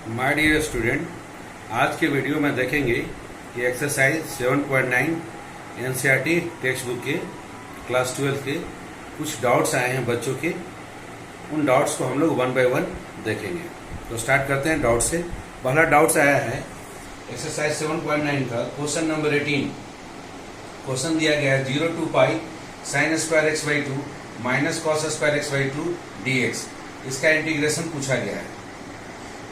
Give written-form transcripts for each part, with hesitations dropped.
My dear student, आज के video में देखेंगे कि एक्सरसाइज 7.9 एनसीईआरटी टेक्स्ट बुक के क्लास 12 के कुछ डाउट्स आए हैं बच्चों के। उन डाउट्स को हम लोग वन बाय वन देखेंगे। तो स्टार्ट करते हैं डाउट से। पहला डाउट्स आया है एक्सरसाइज 7.9 का क्वेश्चन नंबर 18। क्वेश्चन दिया गया है 0 to pi sine square x by 2 minus cos square x by 2 dx। इसका इंटीग्रेशन पूछा गया है।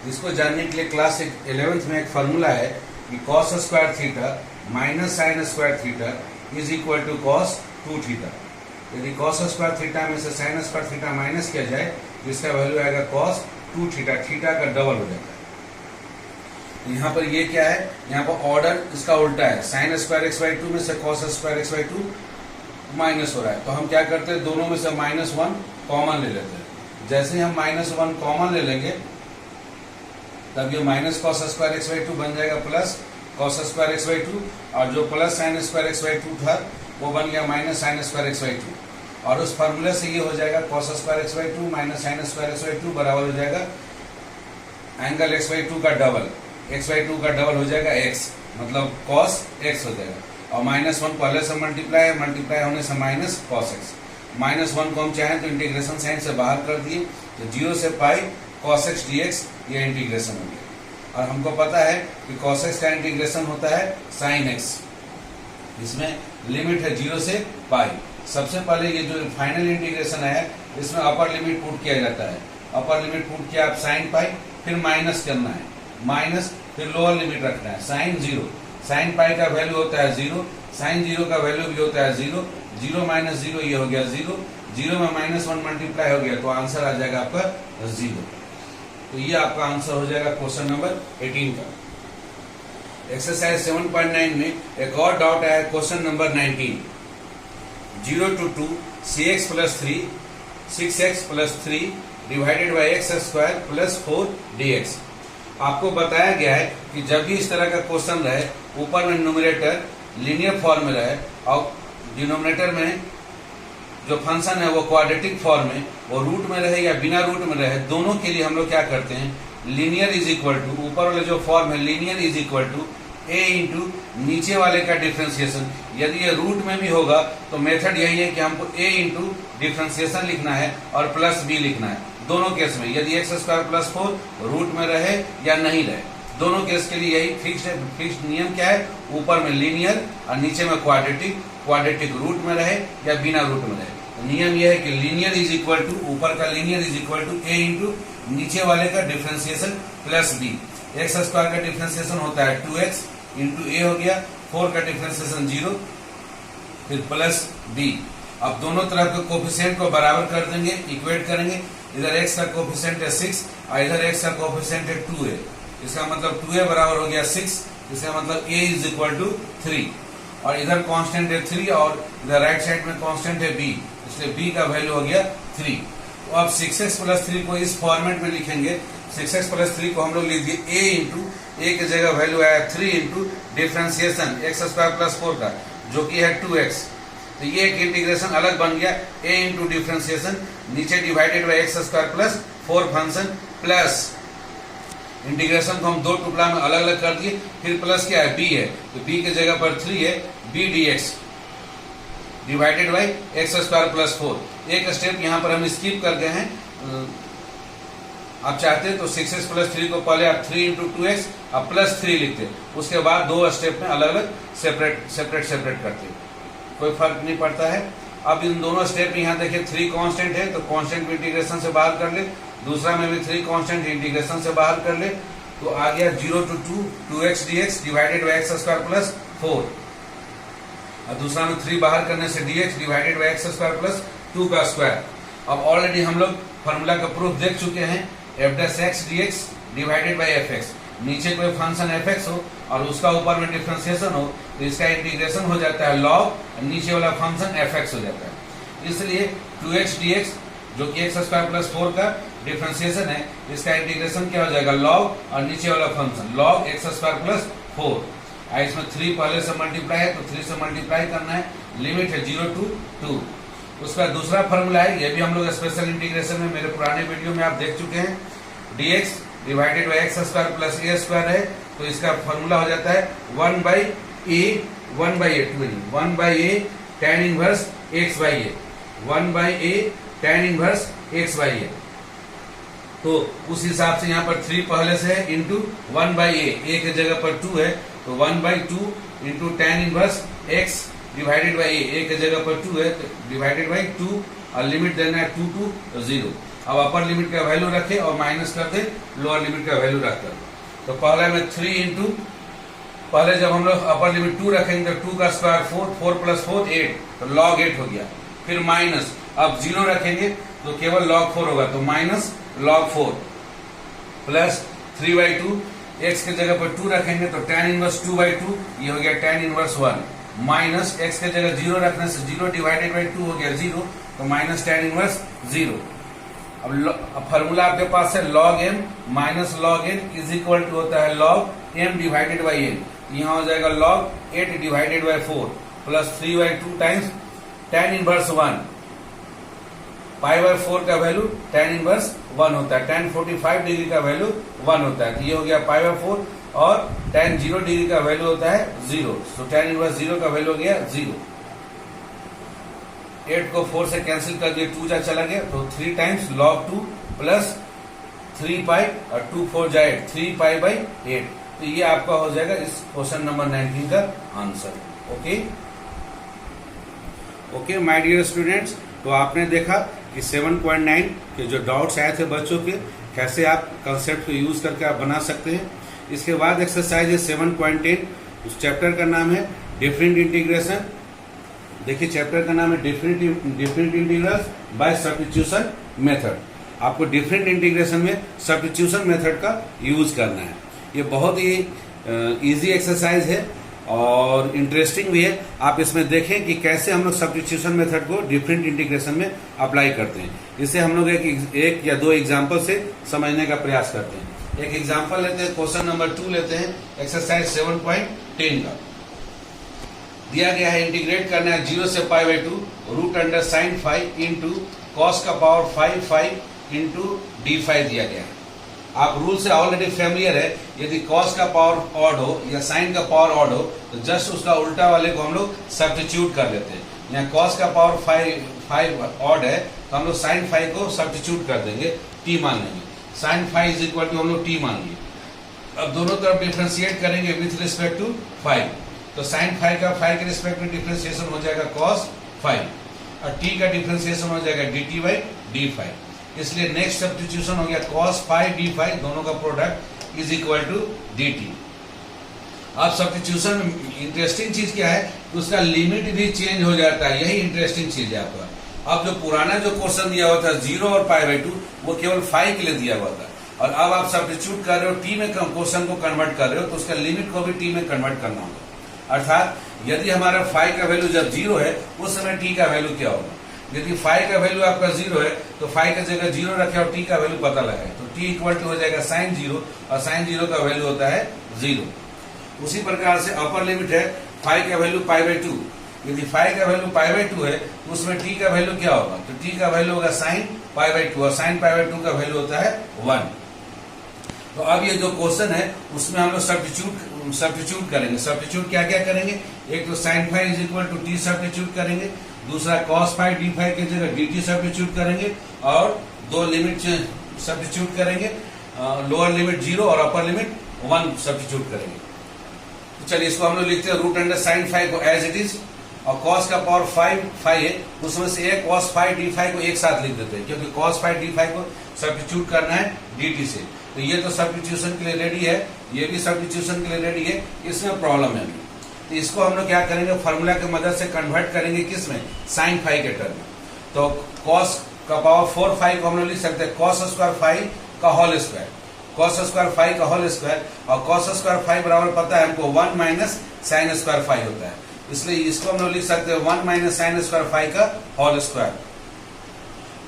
इसको जानने के लिए क्लास 11th में एक फार्मूला है कि cos square theta minus sine square theta is equal to cos 2 theta. यदि कॉस स्क्वायर थीटा में से साइन स्क्वायर थीटा माइनस किया जाए तो इसका वैल्यू आएगा कॉस 2 थीटा। थीटा का डबल हो जाता है। यहाँ पर ये क्या है, यहाँ पर ऑर्डर इसका उल्टा है। साइन स्क्वायर एक्स बाई 2 में से cos square x by 2 minus हो रहा है, तो हम क्या करते हैं, दोनों में से -1 कॉमन ले लेते हैं। जैसे ही हम -1 कॉमन ले लेंगे तब ये minus cos square x by 2 बन जाएगा plus cos square x by 2, और जो plus sine square x by 2 था वो बन गया minus sine square x by 2। और उस फार्मूले से ये हो जाएगा cos square x by 2 minus sine square x by 2 बराबर हो जाएगा एंगल एक्स बाई 2 का डबल। एक्स बाई 2 का डबल हो जाएगा एक्स, मतलब कॉस एक्स हो जाएगा। और -1 पहले से मल्टीप्लाई होने से माइनस कॉस एक्स। -1 को हम चाहें तो इंटीग्रेशन साइन से बाहर कर दिए तो 0 से पाई cos x dx ये इंटीग्रेशन हो गया। और हमको पता है कि cos x का इंटीग्रेशन होता है sin x। इसमें लिमिट है 0 से पाई। सबसे पहले ये जो फाइनल इंटीग्रेशन है इसमें अपर लिमिट पुट किया जाता है। अपर लिमिट पुट किया आप sin पाई, फिर माइनस करना है, माइनस फिर लोअर लिमिट रखना है sin 0। sin पाई का वैल्यू होता है 0, sin 0 का वैल्यू भी होता है 0। 0 माइनस 0 ये हो गया 0। 0 में -1 मल्टीप्लाई हो गया तो आंसर आ जाएगा आपका 0। तो ये आपका आंसर हो जाएगा क्वेश्चन नंबर 18 का। एक्सरसाइज 7.9 में एक और डाउट आया question number 19। 0 to 2 cx plus 3 6x plus 3 divided by X square plus 4 dx। आपको बताया गया है कि जब भी इस तरह का क्वेश्चन रहे, ऊपर में न्यूमरेटर लीनियर फॉर्म में रहे और डिनोमिनेटर में जो फंक्शन है वो क्वाड्रेटिक फॉर्म में, वो रूट में रहे या बिना रूट में रहे, दोनों के लिए हम लोग क्या करते हैं, लीनियर इज इक्वल टू, ऊपर वाले जो फॉर्म है linear is equal to a into नीचे वाले का डिफ्रेंसिएशन। यदि ये रूट में भी होगा तो मेथड यही है कि हमको a इंटू डिफ्रेंसिएशन लिखना है और प्लस b लिखना है दोनों केस में। यदि एक्स स्क्वायर प्लस 4 रूट में रहे या नहीं रहे, दोनों केस के लिए यही फिक्स्ड नियम क्या है, ऊपर में लीनियर और नीचे में क्वाड्रेटिक रूट में रहे या बिना रूट में रहे। तो नियम यह है कि लीनियर इज इक्वल टू, ऊपर का linear is equal to a into नीचे वाले का differentiation plus b। X square का डिफ्रेंसिएशन होता है 2x इंटू a हो गया, 4 का डिफ्रेंसिएशन 0 फिर प्लस b। अब दोनों तरफ के कोफिशिएंट को बराबर कर देंगे, इक्वेट करेंगे। इधर x का कोफिशिएंट है 6 और इधर x का कोफिशिएंट है 2a। इसका मतलब 2a बराबर हो गया 6, इसका मतलब a इज इक्वल टू 3। और इधर कांस्टेंट है 3 और इधर राइट साइड में कांस्टेंट है b, इसलिए b का वैल्यू हो गया 3। तो अब 6x प्लस 3 को इस फॉर्मेट में लिखेंगे। 6x प्लस 3 को हम लोग लिख दिए a इंटू, a की जगह वैल्यू आया 3 into differentiation x square plus 4 का जो कि है 2x। तो ये एक इंटीग्रेशन अलग बन गया, a इंटू डिफ्रेंसिएशन नीचे divided by X square plus 4 function plus integration को हम दो टुकड़ा में अलग अलग कर दिए। फिर प्लस क्या है, b है, तो b की जगह पर 3 है, b dx divided by X square plus 4। एक स्टेप यहाँ पर हम स्किप कर गए हैं। आप चाहते हैं तो 6x प्लस 3 को पहले आप 3 इंटू 2x और प्लस 3 लिखते, उसके बाद दो स्टेप में अलग अलग सेपरेट करते, कोई फर्क नहीं पड़ता है। अब इन दोनों स्टेप में यहाँ देखिए 3 कांस्टेंट है तो कांस्टेंट को इंटीग्रेशन से बाहर कर ले, दूसरा में भी 3 कांस्टेंट इंटीग्रेशन से बाहर कर ले, तो आ गया 0 to 2 2x dx divided by X square plus 4। और दूसरा में 3 बाहर करने से dx divided by X square plus 2 का स्क्वायर। अब ऑलरेडी हम लोग फॉर्मूला का प्रूफ देख चुके हैं, f' dx divided by fx। नीचे कोई फंक्शन fx हो और उसका ऊपर में डिफरेंशिएशन हो तो इसका इंटीग्रेशन हो जाता है log, नीचे वाला फंक्शन fx हो जाता है। इसलिए 2x dx जो कि एक्स स्क्वायर प्लस 4 का डिफरेंशिएशन है, इसका इंटीग्रेशन क्या हो जाएगा, log और नीचे वाला function log x square plus 4। इसमें 3 पहले से मल्टीप्लाई है तो 3 से मल्टीप्लाई करना है, लिमिट है 0 to 2। उसका दूसरा फॉर्मूला है, ये भी हम लोग स्पेशल इंटीग्रेशन में मेरे पुराने वीडियो में आप देख चुके हैं, dx divided by X square plus A square है, तो इसका फॉर्मूला हो जाता है 1 by A 1 by A tan inverse X by A 1 by A tan inverse X by A. तो उस हिसाब से यहाँ पर 3 पहले से है इंटू 1 बाई ए की जगह पर 2 है, तो 1 by 2 into tan inverse X divided by A की जगह पर 2 है, तो डिवाइडेड बाई 2 और लिमिट देना है 2 to 0। अब अपर लिमिट का वैल्यू रखे और माइनस कर दे लोअर लिमिट का वैल्यू रखकर। तो पहला में 3 इंटू, पहले जब हम लोग अपर लिमिट 2 रखेंगे तो 2 का स्क्वायर 4, 4 प्लस 4 8, तो log 8 हो गया। फिर माइनस, अब 0 रखेंगे तो केवल log 4 होगा, तो minus log 4 plus 3 by 2, x की जगह पर 2 रखेंगे तो tan इनवर्स 2 बाई 2, ये हो गया tan इनवर्स 1, माइनस एक्स की जगह 0 रखने से 0 डिवाइडेड बाई 2 हो गया 0, तो माइनस tan इनवर्स 0। अब फॉर्मूला आपके पास है log m minus log n is equal to होता है log m divided by n, यहाँ हो जाएगा log 8 divided by 4 plus 3 by 2 times tan inverse 1, pi by 4 का वैल्यू tan इनवर्स 1 होता है, tan 45 डिग्री का वैल्यू 1 होता है, तो ये हो गया पाई बाई 4, और tan 0 डिग्री का वैल्यू होता है 0, तो tan इनवर्स 0 का वैल्यू हो गया 0। 8 को 4 से कैंसिल कर दिए, 2 जा चला गया, तो 3 टाइम्स log 2 प्लस 3 पाई और 2 4 जाए 3 पाई बाई 8, तो ये आपका हो जाएगा इस क्वेश्चन नंबर 19 का answer. Okay my dear students, तो आपने देखा कि 7.9 के जो डाउट्स आए थे बच्चों के, कैसे आप कंसेप्ट को यूज करके आप बना सकते हैं। इसके बाद एक्सरसाइज है 7.10, उस चैप्टर का नाम है डिफरेंट इंटीग्रेशन। देखिए चैप्टर का नाम है different integrals by substitution method. आपको डिफरेंट इंटीग्रेशन में सब्स्टिट्यूशन मेथड का यूज करना है। ये बहुत ही इजी एक्सरसाइज है और इंटरेस्टिंग भी है। आप इसमें देखें कि कैसे हम लोग सब्स्टिट्यूशन मेथड को डिफरेंट इंटीग्रेशन में अप्लाई करते हैं। इसे हम लोग एक या दो एग्जाम्पल से समझने का प्रयास करते हैं। एक एग्जाम्पल लेते हैं, क्वेश्चन नंबर 2 लेते हैं, एक्सरसाइज 7.10 का दिया गया है। इंटीग्रेट करना है 0 से pi by 2 root under sine 5 into cos का पावर 5 इंटू d5 दिया गया है। आप रूल से ऑलरेडी फैमिलियर है, यदि कॉस का पावर ऑड हो या साइन का पावर ऑड हो तो जस्ट उसका उल्टा वाले को हम लोग सब्स्टिट्यूट कर लेते हैं। यहाँ कॉस का पावर 5 ऑड है तो हम लोग साइन 5 को सब्स्टिट्यूट कर देंगे, t मान लेंगे। साइन 5 इज इक्वल टू हम लोग t मान लिए। अब दोनों तरफ डिफ्रेंशिएट करेंगे विथ रिस्पेक्ट टू 5, तो साइन 5 का 5 के रिस्पेक्ट में डिफ्रेंशिएशन हो जाएगा cos 5 और t का डिफ्रेंशिएशन हो जाएगा dt बाई d5। इसलिए नेक्स्ट सब्स्टिट्यूशन हो गया cos 5 d5, दोनों का product is equal to dt। अब सब्स्टिट्यूशन इंटरेस्टिंग चीज क्या है, उसका लिमिट भी चेंज हो जाता है, यही इंटरेस्टिंग चीज है आपका। अब जो पुराना जो क्वेश्चन दिया हुआ था 0 और पाई बाई 2 वो केवल 5 के लिए दिया हुआ था, और अब आप सब्स्टिट्यूट कर रहे हो t में क्वेश्चन को कन्वर्ट कर रहे हो तो उसका लिमिट को भी t में कन्वर्ट करना होगा। अर्थात यदि हमारा 5 का वैल्यू जब 0 है उस समय t का वैल्यू क्या होगा। यदि 5 का वैल्यू आपका 0 है तो 5 की जगह 0 रखे और t का वैल्यू पता लगाए, तो t इक्वल टू हो जाएगा साइन 0, और साइन 0 का वैल्यू होता है 0। उसी प्रकार से अपर लिमिट है 5 का वैल्यू पाई बाई 2, यदि 5 का वैल्यू पाई बाई 2 है तो उसमें t का वैल्यू क्या होगा, तो t का वैल्यू होगा साइन पाई बाई 2, और साइन पाई बाई 2 का वैल्यू होता है 1। तो अब ये जो क्वेश्चन है उसमें हम लोग सब्स्टिट्यूट करेंगे। सब्स्टिट्यूट क्या क्या करेंगे, एक तो sine 5 is equal to t substitute करेंगे, दूसरा cos 5 d5 की जगह dt सब्स्टिट्यूट करेंगे, और दो लिमिट सब्स्टिट्यूट करेंगे, लोअर लिमिट 0 और अपर लिमिट 1 सब्स्टिट्यूट करेंगे। तो चलिए इसको हम लोग लिखते हैं रूट अंडर साइन 5 को एज इट इज, और cos का पावर 5 है, उसमें से एक cos 5 d5 को एक साथ लिख देते हैं, क्योंकि cos 5 d5 को सब्स्टिट्यूट करना है dt से। तो ये तो सब्स्टिट्यूशन के लिए रेडी है, ये भी सब्स्टिट्यूशन के लिए रेडी है, इसमें प्रॉब्लम है। तो इसको हम लोग क्या करेंगे, फार्मूला की मदद से कन्वर्ट करेंगे किसमें, साइन 5 के टर्म में। तो cos का पावर 4 5 को हम लोग लिख सकते हैं cos स्क्वायर 5 का होल स्क्वायर, cos स्क्वायर 5 का होल स्क्वायर, और cos स्क्वायर 5 बराबर पता है हमको 1 माइनस साइन स्क्वायर 5 होता है, इसलिए इसको हम लोग लिख सकते हैं 1 माइनस साइन स्क्वायर 5 का होल स्क्वायर,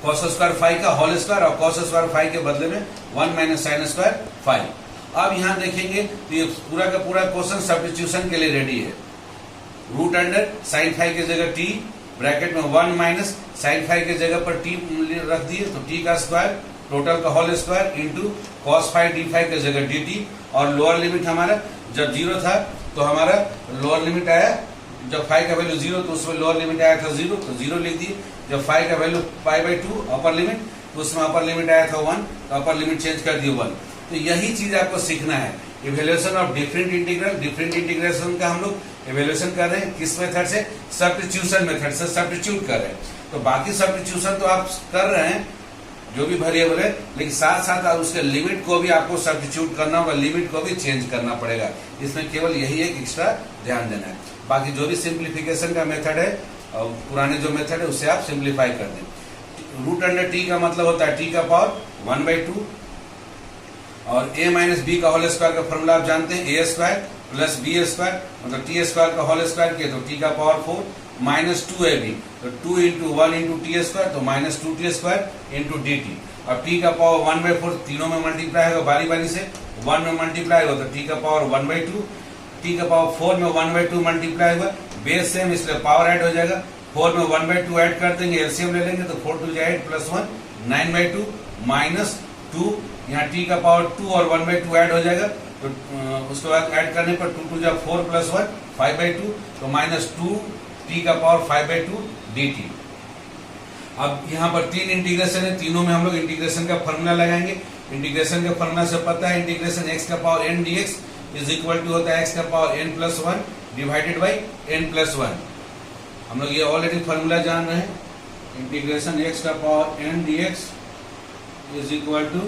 cos स्क्वायर 5 का होल स्क्वायर, और cos स्क्वायर 5 के बदले में 1 माइनस साइन स्क्वायर 5। अब यहाँ देखेंगे तो ये पूरा का पूरा क्वेश्चन सब्स्टिट्यूशन के लिए रेडी है। रूट अंडर साइन 5 की जगह t, ब्रैकेट में 1 माइनस साइन 5 की जगह पर t रख दिए, तो t का स्क्वायर टोटल का whole square into cos five D five की जगह डी टी, और लोअर लिमिट हमारा जब 0 था तो हमारा लोअर लिमिट आया, जब फाइव का वैल्यू 0 तो उसमें लोअर लिमिट आया था 0 तो 0 लिख दिए। जब फाइव का वैल्यू π/2 अपर लिमिट तो उसमें अपर लिमिट आया था 1 तो अपर लिमिट चेंज कर दिए 1। तो यही चीज आपको सीखना है, evaluation of different integral. Different integration का हम लोग इवेल्युएशन कर रहे हैं किस मेथड से, सब्स्टिट्यूशन मेथड से सब्स्टिट्यूट कर रहे हैं। तो बाकी सब्स्टिट्यूशन तो आप कर रहे हैं जो भी वेरिएबल है, लेकिन साथ साथ आप उसके लिमिट को भी आपको सब्स्टिट्यूट करना होगा, लिमिट को भी चेंज करना पड़ेगा। इसमें केवल यही एक एक्स्ट्रा ध्यान देना है। बाकी जो भी सिंप्लीफिकेशन का मेथड है, पुराने जो मेथड है उससे आप सिंप्लीफाई कर दें। रूट अंडर टी का मतलब होता है टी का पावर 1/2, और a माइनस बी का होल स्क्वायर का फॉर्मूला आप जानते हैं, ए स्क्वायर प्लस बी स्क्वायर, मतलब टी स्क्वायर का होल स्क्वायर किया तो टी का पावर 4 माइनस 2ab, तो 2 इंटू 1 इंटू टी स्क्वायर तो minus 2t square into D T. अब टी का पावर 1/4 तीनों में मल्टीप्लाई होगा बारी बारी से, 1 में मल्टीप्लाई होगा तो टी का पावर 1/2, टी का पावर 4 में 1/2 मल्टीप्लाई होगा, बेस सेम इसलिए पावर ऐड हो जाएगा, 4 में 1/2 ऐड कर देंगे, एलसीएम ले लेंगे तो 4 2 8 प्लस 1 9/2 माइनस 2, यहाँ टी का पावर 2 और 1/2 ऐड हो जाएगा, तो उसके बाद ऐड करने पर 2 2 4 प्लस 1 5/2 तो माइनस 2 टी का पावर 5/2 dt। अब यहाँ पर 3 इंटीग्रेशन है, तीनों में हम लोग इंटीग्रेशन का फॉर्मूला लगाएंगे। इंटीग्रेशन का फॉर्मूला से पता है इंटीग्रेशन x का power n dx is equal to होता है x का power n plus 1 divided by n plus 1। हम लोग ये ऑलरेडी फॉर्मूला जान रहे हैं, इंटीग्रेशन x का power n dx is equal to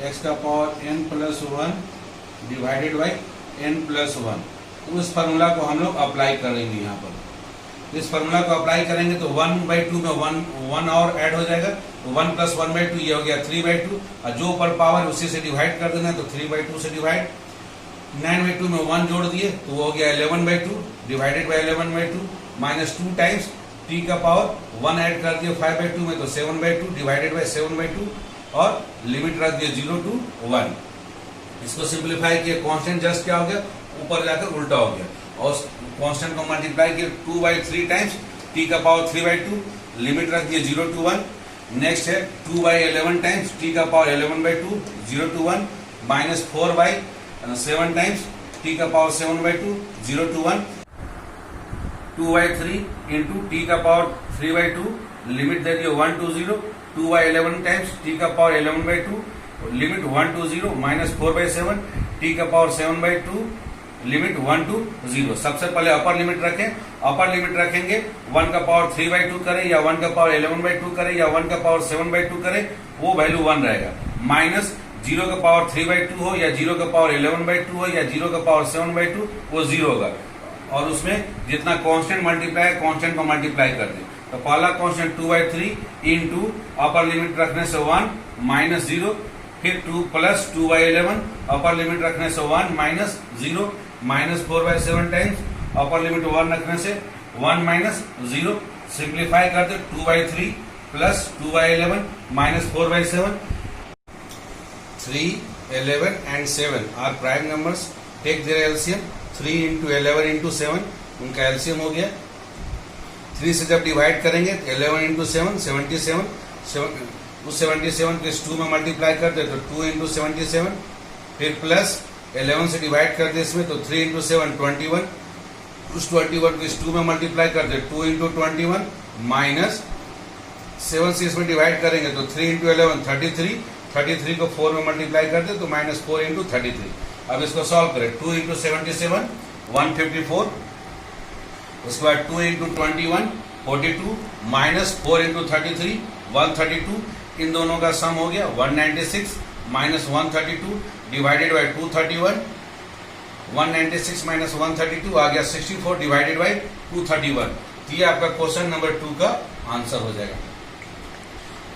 x का power n plus 1 divided by n plus 1। तो उस फार्मूला को हम लोग अप्लाई करेंगे यहाँ पर। इस फार्मूला को अप्लाई करेंगे तो 1/2 में 1 और ऐड हो जाएगा, तो 1 प्लस 1/2 ये हो गया 3/2, और जो ऊपर पावर उसी से डिवाइड कर देना, तो 3/2 से डिवाइड, 9/2 में 1 जोड़ दिए तो वो हो गया 11/2 divided by 11/2 minus 2 times T का पावर 1 ऐड कर दिए 5/2 में तो 7/2 डिवाइडेड बाई 7/2, और लिमिट रख दिए 0 to 1। इसको सिंप्लीफाई किए, कांस्टेंट जस्ट क्या हो गया, ऊपर जाकर उल्टा हो गया, और कांस्टेंट को मल्टीप्लाई किए 2/3 टाइम्स टी का पावर 3/2, लिमिट रख दिए 0 to 1। नेक्स्ट है 2/11 टाइम्स टी का power 11/2 0 to 1 minus 4/7 times T का पावर 7/2 0 to 1, 2/3 इंटू टी का पावर 3/2, लिमिट दे दिए 1 to 0, 2/11 टाइम्स टी का power 11/2, limit 1 to 0 minus 4/7 T का पावर 7/2, लिमिट 1 to 0। सबसे पहले अपर लिमिट रखें, अपर लिमिट रखेंगे 1 का पावर 3/2 करें या 1 का पावर 11/2 करें या 1 का पावर 7/2 करें, वो वैल्यू 1 रहेगा, माइनस 0 का पावर 3/2 हो या 0 का पावर 11/2 हो या 0 का पावर 7/2 वो 0 होगा, और उसमें जितना कांस्टेंट मल्टीप्लाई है कांस्टेंट को मल्टीप्लाई कर दें। तो पहला कांस्टेंट 2/3 इंटू अपर लिमिट रखने से 1 माइनस 0, फिर 2 प्लस 2/11 अपर लिमिट रखने से 1 minus 0 minus 4/7 times upper limit 1 रखने से 1 माइनस 0, सिंप्लीफाई करते 2/3 plus 2/11 minus 4/7। 3, 11 and 7 are prime numbers. Take their LCM. 3 into 11 into 7 उनका LCM हो गया। 3 से जब डिवाइड करेंगे 11 into 7 77, उस 77 को इस 2 में मल्टीप्लाई कर दे तो 2 into 77, फिर प्लस 11 से डिवाइड कर दे इसमें तो 3 into 7 21, उस 21 को इस 2 में मल्टीप्लाई कर दे 2 into 21 माइनस 7 से इसमें डिवाइड करेंगे तो 3 into 11 33, 33 को 4 में मल्टीप्लाई कर दे तो माइनस 4 into 33। अब इसको सॉल्व करें, 2 into 77 154, उसके बाद 2 into 21 42 माइनस 4 into 33 132, इन दोनों का सम हो गया 196 माइनस 132 डिवाइडेड बाई 231, 196 माइनस 132 आ गया 64 डिवाइडेड बाई 231। ये आपका क्वेश्चन नंबर 2 का आंसर हो जाएगा।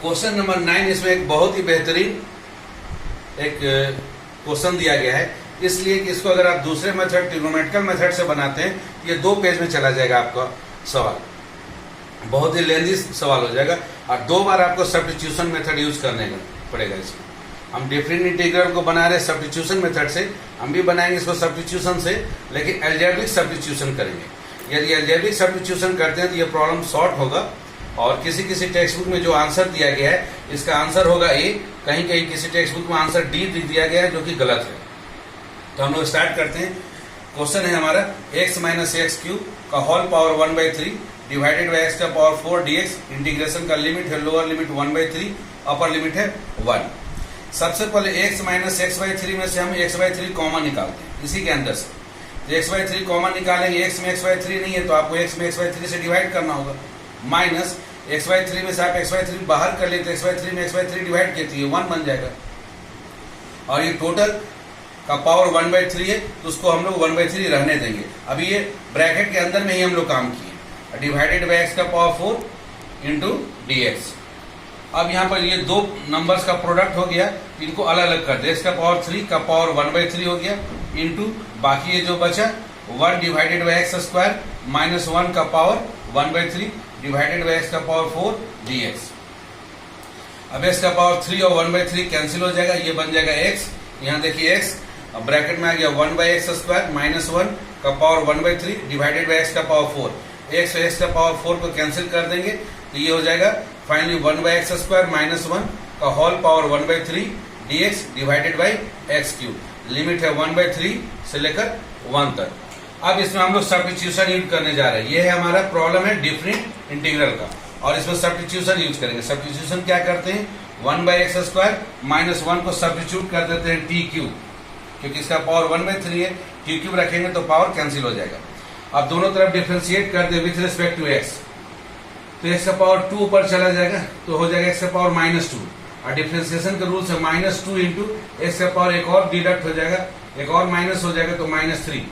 क्वेश्चन नंबर 9, इसमें एक बहुत ही बेहतरीन एक क्वेश्चन दिया गया है, इसलिए कि इसको अगर आप दूसरे मेथड ट्रिग्नोमेट्रिकल मेथड से बनाते हैं ये 2 पेज में चला जाएगा आपका सवाल, बहुत ही लेंथी सवाल हो जाएगा, और 2 बार आपको सब्स्टिट्यूशन मेथड यूज करने का पड़ेगा। इसमें हम डिफरेंट इंटीग्रल को बना रहे सब्स्टिट्यूशन मेथड से, हम भी बनाएंगे इसको सब्स्टिट्यूशन से, लेकिन एल्जेब्रिक सब्स्टिट्यूशन करेंगे। यदि एल्जेब्रिक सब्स्टिट्यूशन करते हैं तो ये प्रॉब्लम सॉर्ट होगा, और किसी किसी टेक्स्ट बुक में जो आंसर दिया गया है इसका आंसर होगा ए, कहीं कहीं किसी टेक्स्ट बुक में आंसर डी दिया गया है जो कि गलत है। तो हम लोग स्टार्ट करते हैं। क्वेश्चन है हमारा x माइनस एक्स क्यूब का whole power 1/3 divided by x का पावर 4 dx। इंटीग्रेशन का लिमिट है लोअर लिमिट 1/3, अपर लिमिट है 1। सबसे पहले x माइनस x/3 में से हम x/3 कॉमन निकालते हैं इसी के अंदर से। तो x/3 कॉमन निकालेंगे, x में x/3 नहीं है तो आपको x में x/3 से डिवाइड करना होगा, माइनस x/3 में से आप x/3 बाहर कर लेते, x/3 में x/3 डिवाइड करती है 1 बन जाएगा। और ये टोटल का पावर 1/3 है तो उसको हम लोग 1/3 रहने देंगे। अभी ये ब्रैकेट के अंदर में ही हम लोग काम किए, डिवाइडेड बाई x का पावर 4 इंटू dx। अब यहाँ पर ये दो नंबर्स का प्रोडक्ट हो गया, इनको अलग अलग कर दे। x का पावर 3 का पावर 1/3 हो गया इंटू बाकी ये जो बचा 1 divided by X square minus 1 का पावर 1/3 डिवाइडेड बाई x का पावर 4 dx। अब x का पावर 3 और 1/3 कैंसिल हो जाएगा, ये बन जाएगा x। यहाँ देखिए x अब ब्रैकेट में आ गया 1 बाई एक्स स्क्वायर माइनस 1 का पावर 1/3 डिवाइडेड बाई x का पावर 4। x और x का पावर 4 को कैंसिल कर देंगे तो ये हो जाएगा finally 1 by X square minus 1 का whole power 1/3 dx divided by x cube. Limit है 1/3 से लेकर 1 तक। अब इसमें हम लोग सब्स्टिट्यूशन यूज करने जा रहे हैं। ये है हमारा प्रॉब्लम है डिफरेंट इंटीग्रल का, और इसमें सब्स्टिट्यूशन यूज करेंगे। सब्स्टिट्यूशन क्या करते हैं, 1 बाई एक्स स्क्वायर माइनस 1 को सब्स्टिट्यूट कर देते हैं टी क्यूब, क्योंकि इसका पावर 1/3 है, टी क्यूब रखेंगे तो पावर कैंसिल हो जाएगा। अब दोनों तरफ डिफरेंशिएट कर दे विथ रिस्पेक्ट टू x, तो x का पावर 2 ऊपर चला जाएगा तो हो जाएगा x का पावर -2। और डिफरेंशिएशन का रूल से -2 इंटू x का पावर एक और डिडक्ट हो जाएगा, एक और माइनस हो जाएगा तो -3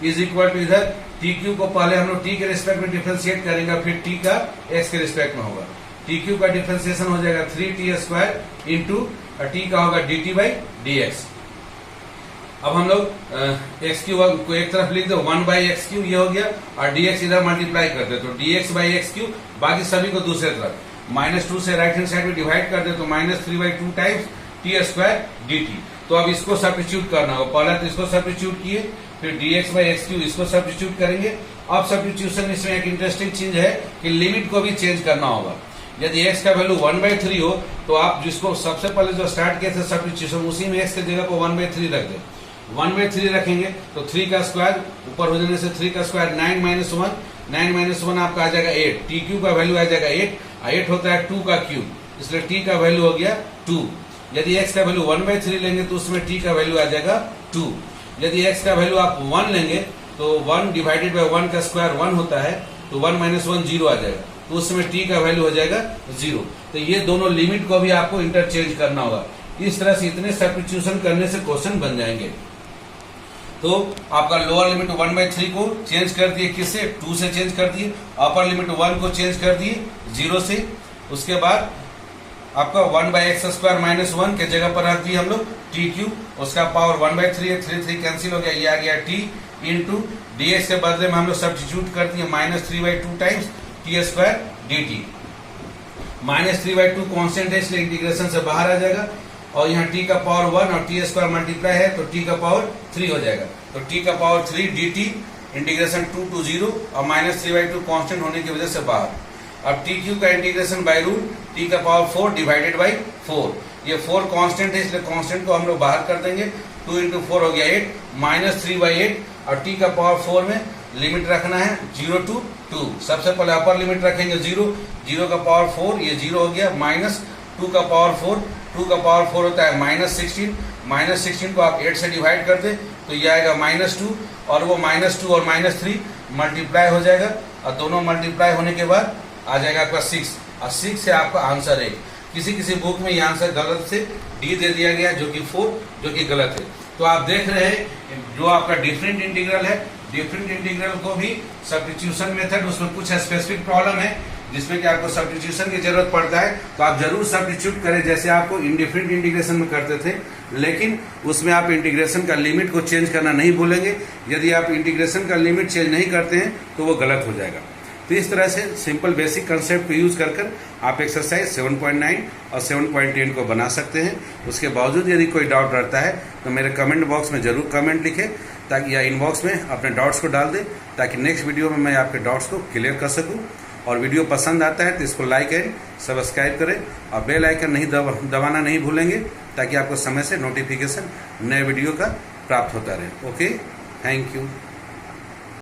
इज इक्वल टू इधर टी क्यूब को पहले हम लोग t के रिस्पेक्ट में डिफरेंशिएट करेंगे, फिर t का x के रिस्पेक्ट में होगा। टी क्यूब का डिफरेंशिएशन हो जाएगा 3t² इंटू t का होगा dt बाई dx। अब हम लोग एक्स क्यूब को एक तरफ लिख दो, 1 बाई एक्स क्यूब ये हो गया, और dx इधर मल्टीप्लाई कर दे तो dx बाई एक्स क्यूब, बाकी सभी को दूसरे तरफ -2 से राइट हैंड साइड में डिवाइड कर दे तो -3/2 टाइम्स t² dt। तो अब इसको सब्स्टिट्यूट करना होगा, पहले तो इसको सब्स्टिट्यूट किए, फिर dx बाई एक्स क्यूब इसको सब्स्टिट्यूट करेंगे। अब सब्स्टिट्यूशन इसमें एक इंटरेस्टिंग चीज है कि लिमिट को भी चेंज करना होगा। यदि x का वैल्यू 1/3 हो तो आप जिसको सबसे पहले जो स्टार्ट किया था सब्स्टिट्यूशन, उसी में x की जगह को 1/3 रख दे। 1/3 रखेंगे तो 3 का स्क्वायर ऊपर हो जाने से 3 का स्क्वायर 9 माइनस 1, 9 माइनस 1 आपका आ जाएगा 8, टी क्यूब का वैल्यू आ जाएगा 8 होता है 2 का क्यूब, इसलिए t का वैल्यू हो गया 2। यदि x का वैल्यू 1/3 लेंगे तो उसमें t का वैल्यू आ जाएगा 2। यदि x का वैल्यू आप 1 लेंगे तो 1 डिवाइडेड बाई 1 का स्क्वायर 1 होता है, तो 1 माइनस 1 0 आ जाएगा, तो उसमें t का वैल्यू हो जाएगा 0। तो ये दोनों लिमिट को भी आपको इंटरचेंज करना होगा। इस तरह से इतने सब्स्टिट्यूशन करने से क्वेश्चन बन जाएंगे। तो आपका लोअर लिमिट 1/3 को चेंज कर दिए, किससे 2 से चेंज कर दिए, अपर लिमिट 1 को चेंज कर दिए 0 से। उसके बाद आपका 1 बाई एक्स स्क्वायर माइनस 1 के जगह पर रख दिए हम लोग टी क्यूब, उसका पावर 1/3 है, 3 कैंसिल हो गया, ये आ गया टी इंटू dx के बदले में हम लोग सब्स्टिट्यूट कर दिए -3/2 टाइम्स t² dt। -3/2 कॉन्स्टेंट है इसलिए इंटीग्रेशन से बाहर आ जाएगा, और यहाँ t का पावर 1 और t² मल्टीप्लाई है तो t का पावर 3 हो जाएगा, तो t का पावर 3 dt इंटीग्रेशन 2 to 0 और -3/2 कांस्टेंट होने की वजह से बाहर। अब t क्यूब का इंटीग्रेशन बाय रूल t का पावर 4 डिवाइडेड बाई 4, ये 4 कांस्टेंट है इसलिए कांस्टेंट को हम लोग बाहर कर देंगे, 2 इंटू 4 हो गया 8 -3/8, और t का पावर 4 में लिमिट रखना है 0 to 2। सबसे पहले अपर लिमिट रखेंगे 0 का पावर 4, ये 0 हो गया, -2 का पावर 4, 2 का पावर 4 होता है -16 को आप 8 से डिवाइड कर दे तो ये आएगा -2, और वो -2 और -3 मल्टीप्लाई हो जाएगा, और दोनों मल्टीप्लाई होने के बाद आ जाएगा आपका 6, और 6 से आपका आंसर है। किसी बुक में ये आंसर गलत से डी दे दिया गया जो कि 4, जो कि गलत है। तो आप देख रहे हैं जो आपका डिफरेंट इंटीग्रल है, डिफरेंट इंटीग्रल को भी सब्स्टिट्यूशन मेथड, उसमें कुछ स्पेसिफिक प्रॉब्लम है जिसमें कि आपको सब्स्टिट्यूशन की जरूरत पड़ता है, तो आप जरूर सब्स्टिट्यूट करें जैसे आपको इंडिफरेंट इंटीग्रेशन में करते थे, लेकिन उसमें आप इंटीग्रेशन का लिमिट को चेंज करना नहीं भूलेंगे। यदि आप इंटीग्रेशन का लिमिट चेंज नहीं करते हैं तो वो गलत हो जाएगा। तो इस तरह से सिंपल बेसिक कंसेप्ट को यूज कर आप एक्सरसाइज 7.9 और 7.10 को बना सकते हैं। उसके बावजूद यदि कोई डाउट रहता है तो मेरे कमेंट बॉक्स में जरूर कमेंट लिखें, ताकि या इनबॉक्स में अपने डाउट्स को डाल दें, ताकि नेक्स्ट वीडियो में मैं आपके डाउट्स को क्लियर कर सकूं। और वीडियो पसंद आता है तो इसको लाइक एंड सब्सक्राइब करें और बेल आइकन नहीं दबाना नहीं भूलेंगे, ताकि आपको समय से नोटिफिकेशन नए वीडियो का प्राप्त होता रहे। Okay, thank you.